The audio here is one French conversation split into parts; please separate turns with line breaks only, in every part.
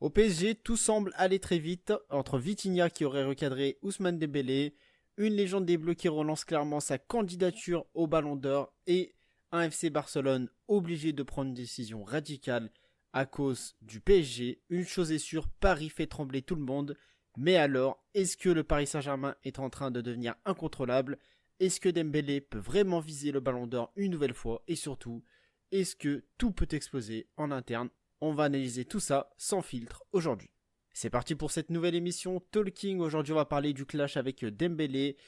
Au PSG, tout semble aller très vite entre Vitinha qui aurait recadré Ousmane Dembélé, une légende des Bleus qui relance clairement sa candidature au Ballon d'Or et un FC Barcelone obligé de prendre une décision radicale à cause du PSG. Une chose est sûre, Paris fait trembler tout le monde. Mais alors, est-ce que le Paris Saint-Germain est en train de devenir incontrôlable? Est-ce que Dembélé peut vraiment viser le Ballon d'Or une nouvelle fois? Et surtout, est-ce que tout peut exploser en interne? On va analyser tout ça sans filtre aujourd'hui. C'est parti pour cette nouvelle émission Talking. Aujourd'hui, on va parler du clash avec Dembélé,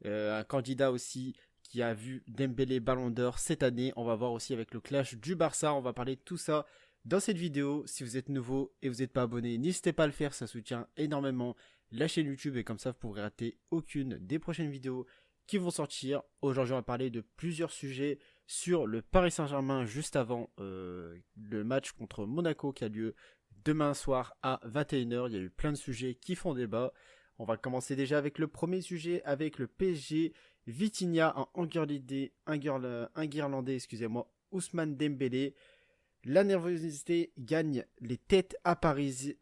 un candidat aussi qui a vu Dembélé Ballon d'Or cette année. On va voir aussi avec le clash du Barça. On va parler de tout ça dans cette vidéo. Si vous êtes nouveau et vous n'êtes pas abonné, n'hésitez pas à le faire. Ça soutient énormément la chaîne YouTube et comme ça, vous pourrez rater aucune des prochaines vidéos qui vont sortir. Aujourd'hui, on va parler de plusieurs sujets sur le Paris Saint-Germain juste avant le match contre Monaco qui a lieu demain soir à 21h. Il y a eu plein de sujets qui font débat. On va commencer déjà avec le premier sujet, avec le PSG. Vitinha, un Guirlandais, excusez-moi, Ousmane Dembélé. La nervosité gagne les têtes à Paris,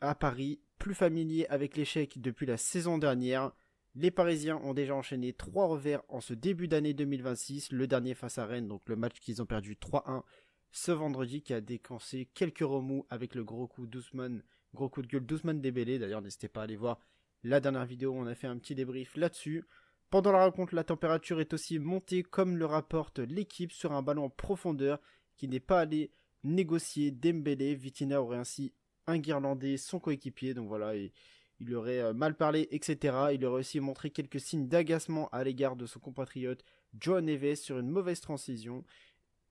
plus familier avec l'échec depuis la saison dernière. Les Parisiens ont déjà enchaîné 3 revers en ce début d'année 2026, le dernier face à Rennes, donc le match qu'ils ont perdu 3-1 ce vendredi qui a décancé quelques remous avec le gros coup de gueule d'Ousmane Dembélé. D'ailleurs, n'hésitez pas à aller voir la dernière vidéo, on a fait un petit débrief là-dessus. Pendant la rencontre, la température est aussi montée comme le rapporte l'équipe sur un ballon en profondeur qui n'est pas allé négocier Dembélé. Vitinha aurait ainsi un Guirlandais, son coéquipier, donc voilà, et il aurait mal parlé, etc. Il aurait aussi montré quelques signes d'agacement à l'égard de son compatriote João Neves sur une mauvaise transition.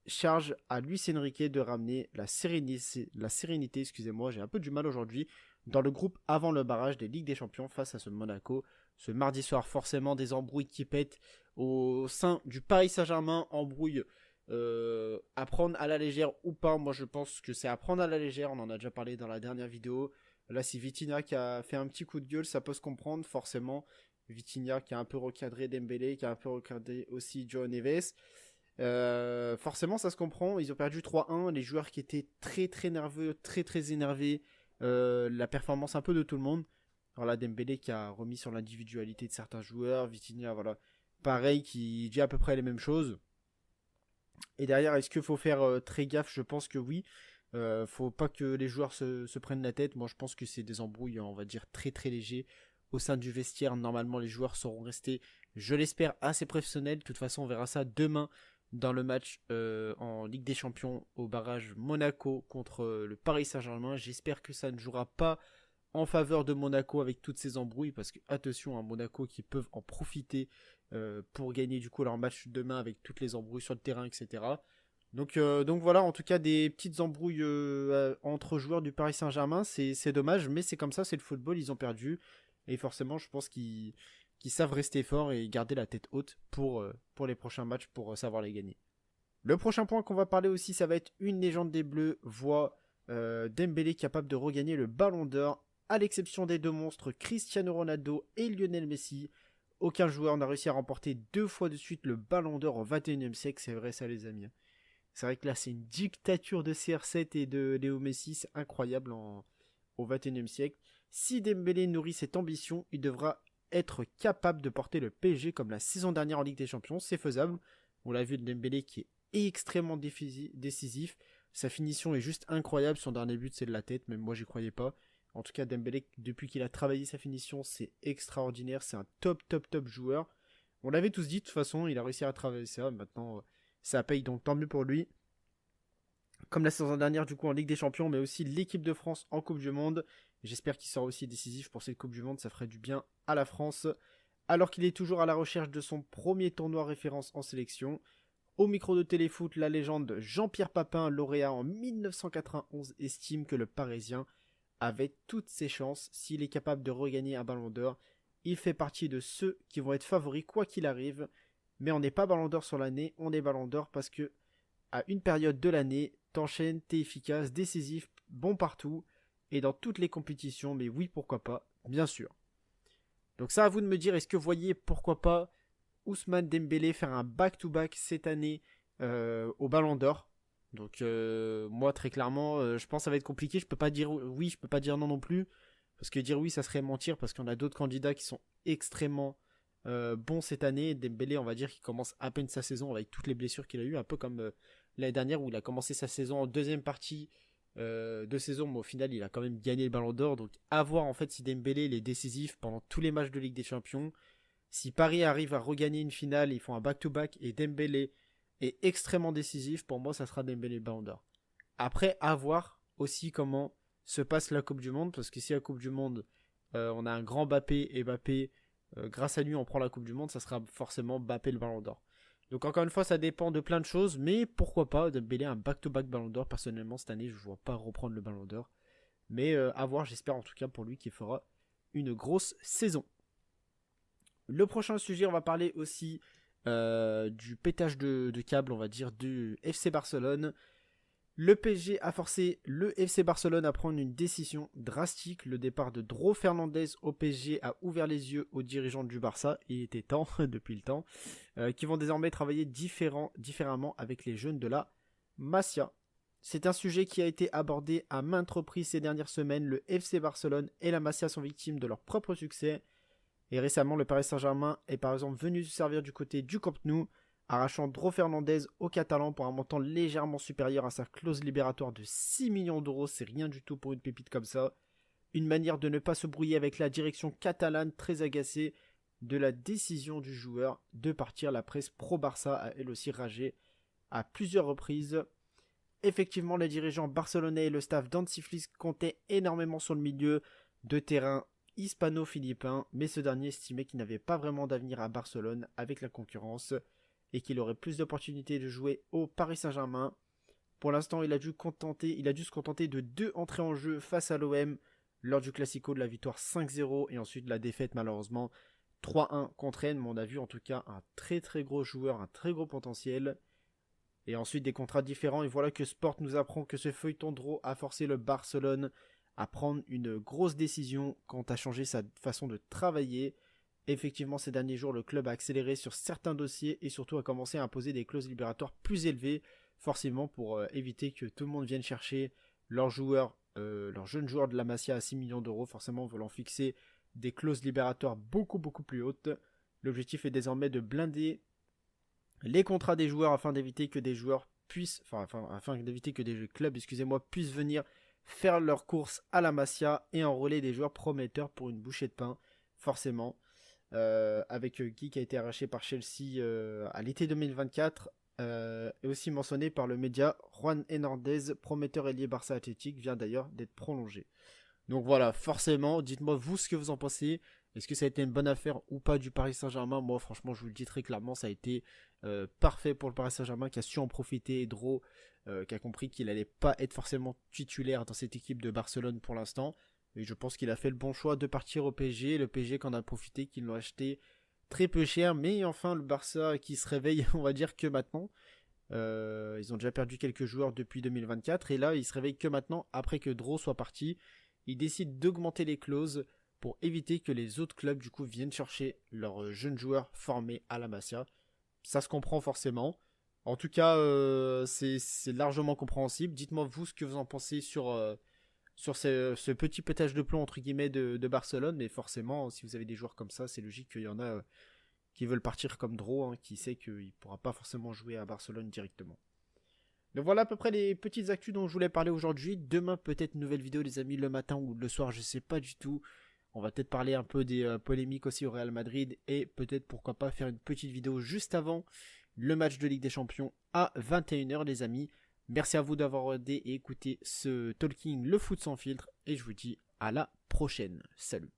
Charge à Luis Enrique de ramener la sérénité, excusez-moi, j'ai un peu du mal aujourd'hui, dans le groupe avant le barrage des Ligues des Champions face à ce Monaco. Ce mardi soir, forcément, des embrouilles qui pètent au sein du Paris Saint-Germain, embrouilles à prendre à la légère ou pas. Moi, je pense que c'est à prendre à la légère, on en a déjà parlé dans la dernière vidéo. Là, c'est Vitinha qui a fait un petit coup de gueule, ça peut se comprendre, forcément. Vitinha qui a un peu recadré Dembélé, qui a un peu recadré aussi João Neves. Forcément, ça se comprend. Ils ont perdu 3-1. Les joueurs qui étaient très très nerveux, très très énervés. La performance un peu de tout le monde. Alors là, Dembélé qui a remis sur l'individualité de certains joueurs. Vitinha, voilà, pareil, qui dit à peu près les mêmes choses. Et derrière, est-ce qu'il faut faire très gaffe? Je pense que oui. Faut pas que les joueurs se prennent la tête. Moi, je pense que c'est des embrouilles, on va dire, très très légers au sein du vestiaire. Normalement, les joueurs seront restés, je l'espère, assez professionnels. De toute façon, on verra ça demain dans le match en Ligue des Champions au barrage Monaco contre le Paris Saint-Germain. J'espère que ça ne jouera pas en faveur de Monaco avec toutes ces embrouilles parce que attention à Monaco qui peuvent en profiter pour gagner du coup leur match demain avec toutes les embrouilles sur le terrain, etc. Donc voilà, en tout cas des petites embrouilles entre joueurs du Paris Saint-Germain, c'est dommage, mais c'est comme ça, c'est le football, ils ont perdu et forcément je pense qu'ils savent rester forts et garder la tête haute pour les prochains matchs pour savoir les gagner. Le prochain point qu'on va parler aussi, ça va être une légende des Bleus, voit Dembélé capable de regagner le Ballon d'Or, à l'exception des deux monstres Cristiano Ronaldo et Lionel Messi. Aucun joueur n'a réussi à remporter 2 fois de suite le Ballon d'Or au 21e siècle, c'est vrai ça les amis. C'est vrai que là c'est une dictature de CR7 et de Léo Messi, c'est incroyable au 21e siècle. Si Dembélé nourrit cette ambition, il devra être capable de porter le PSG comme la saison dernière en Ligue des Champions, c'est faisable. On l'a vu de Dembélé qui est extrêmement décisif. Sa finition est juste incroyable. Son dernier but, c'est de la tête. Même moi, j'y croyais pas. En tout cas, Dembélé, depuis qu'il a travaillé sa finition, c'est extraordinaire. C'est un top, top, top joueur. On l'avait tous dit, de toute façon, il a réussi à travailler ça. Maintenant, ça paye, donc tant mieux pour lui. Comme la saison dernière, du coup, en Ligue des Champions, mais aussi l'équipe de France en Coupe du Monde. J'espère qu'il sera aussi décisif pour cette Coupe du Monde. Ça ferait du bien à la France. Alors qu'il est toujours à la recherche de son premier tournoi référence en sélection. Au micro de Téléfoot, la légende Jean-Pierre Papin, lauréat en 1991, estime que le Parisien avait toutes ses chances s'il est capable de regagner un Ballon d'Or. Il fait partie de ceux qui vont être favoris quoi qu'il arrive, mais on n'est pas Ballon d'Or sur l'année, on est Ballon d'Or parce que à une période de l'année, t'enchaînes, t'es efficace, décisif, bon partout et dans toutes les compétitions, mais oui pourquoi pas, bien sûr. Donc ça à vous de me dire, est-ce que vous voyez pourquoi pas Ousmane Dembélé faire un back-to-back cette année au Ballon d'Or. Donc moi très clairement, je pense que ça va être compliqué. Je peux pas dire oui, je peux pas dire non non plus. Parce que dire oui, ça serait mentir parce qu'on a d'autres candidats qui sont extrêmement bons cette année. Dembélé, on va dire qu'il commence à peine sa saison avec toutes les blessures qu'il a eues, un peu comme l'année dernière où il a commencé sa saison en deuxième partie de saison, mais au final il a quand même gagné le Ballon d'Or. Donc à voir en fait si Dembélé il est décisif pendant tous les matchs de Ligue des Champions. Si Paris arrive à regagner une finale, ils font un back-to-back et Dembélé est extrêmement décisif, pour moi ça sera Dembélé le Ballon d'Or. Après, à voir aussi comment se passe la Coupe du Monde, parce que si la Coupe du Monde, on a un grand Mbappé et Mbappé, grâce à lui on prend la Coupe du Monde, ça sera forcément Mbappé le Ballon d'Or. Donc encore une fois, ça dépend de plein de choses, mais pourquoi pas Dembélé un back-to-back Ballon d'Or. Personnellement, cette année, je ne vois pas reprendre le Ballon d'Or. Mais à voir, j'espère en tout cas pour lui qu'il fera une grosse saison. Le prochain sujet, on va parler aussi du pétage de câble, on va dire, du FC Barcelone. Le PSG a forcé le FC Barcelone à prendre une décision drastique. Le départ de Dro Fernandez au PSG a ouvert les yeux aux dirigeants du Barça, il était temps, depuis le temps, qui vont désormais travailler différemment avec les jeunes de la Masia. C'est un sujet qui a été abordé à maintes reprises ces dernières semaines. Le FC Barcelone et la Masia sont victimes de leur propre succès. Et récemment, le Paris Saint-Germain est par exemple venu se servir du côté du Camp Nou, arrachant Dro Fernandez au Catalan pour un montant légèrement supérieur à sa clause libératoire de 6 millions d'euros. C'est rien du tout pour une pépite comme ça. Une manière de ne pas se brouiller avec la direction catalane très agacée de la décision du joueur de partir. La presse pro-Barça a elle aussi ragé à plusieurs reprises. Effectivement, les dirigeants barcelonais et le staff d'Hansi Flick comptaient énormément sur le milieu de terrain hispano-philippin, mais ce dernier estimait qu'il n'avait pas vraiment d'avenir à Barcelone avec la concurrence et qu'il aurait plus d'opportunités de jouer au Paris Saint-Germain. Pour l'instant, il a dû se contenter de 2 entrées en jeu face à l'OM lors du Classico, de la victoire 5-0 et ensuite de la défaite malheureusement 3-1 contre Rennes. Mais on a vu en tout cas un très très gros joueur, un très gros potentiel. Et ensuite des contrats différents. Et voilà que Sport nous apprend que ce feuilleton Dro a forcé le Barcelone à prendre une grosse décision quant à changer sa façon de travailler. Effectivement, ces derniers jours, le club a accéléré sur certains dossiers et surtout a commencé à imposer des clauses libératoires plus élevées, forcément pour éviter que tout le monde vienne chercher leurs jeunes joueurs de la Masia à 6 millions d'euros, forcément voulant fixer des clauses libératoires beaucoup plus hautes. L'objectif est désormais de blinder les contrats des joueurs afin d'éviter que des joueurs afin d'éviter que des clubs, puissent venir faire leurs courses à la Masia et enrôler des joueurs prometteurs pour une bouchée de pain, forcément. Avec Guy qui a été arraché par Chelsea à l'été 2024 et aussi mentionné par le média. Juan Hernandez, prometteur ailier Barça Athletic, vient d'ailleurs d'être prolongé. Donc voilà, forcément, dites-moi vous ce que vous en pensez. Est-ce que ça a été une bonne affaire ou pas du Paris Saint-Germain? Moi franchement je vous le dis très clairement, ça a été parfait pour le Paris Saint-Germain qui a su en profiter. Dro qui a compris qu'il n'allait pas être forcément titulaire dans cette équipe de Barcelone pour l'instant. Et je pense qu'il a fait le bon choix de partir au PSG. Le PSG qu'en a profité, qu'ils l'ont acheté très peu cher. Mais enfin le Barça qui se réveille, on va dire que maintenant. Ils ont déjà perdu quelques joueurs depuis 2024. Et là ils se réveillent que maintenant, après que Dro soit parti. Ils décident d'augmenter les clauses pour éviter que les autres clubs du coup viennent chercher leurs jeunes joueurs formés à la Masia. Ça se comprend forcément. En tout cas, c'est largement compréhensible. Dites-moi vous ce que vous en pensez sur ce petit pétage de plomb entre guillemets de Barcelone. Mais forcément, si vous avez des joueurs comme ça, c'est logique qu'il y en a qui veulent partir comme Dro, hein, qui sait qu'il ne pourra pas forcément jouer à Barcelone directement. Donc voilà à peu près les petites actus dont je voulais parler aujourd'hui. Demain peut-être une nouvelle vidéo les amis, le matin ou le soir, je sais pas du tout. On va peut-être parler un peu des polémiques aussi au Real Madrid et peut-être pourquoi pas faire une petite vidéo juste avant le match de Ligue des Champions à 21h les amis. Merci à vous d'avoir regardé et écouté ce Talking le foot sans filtre et je vous dis à la prochaine. Salut.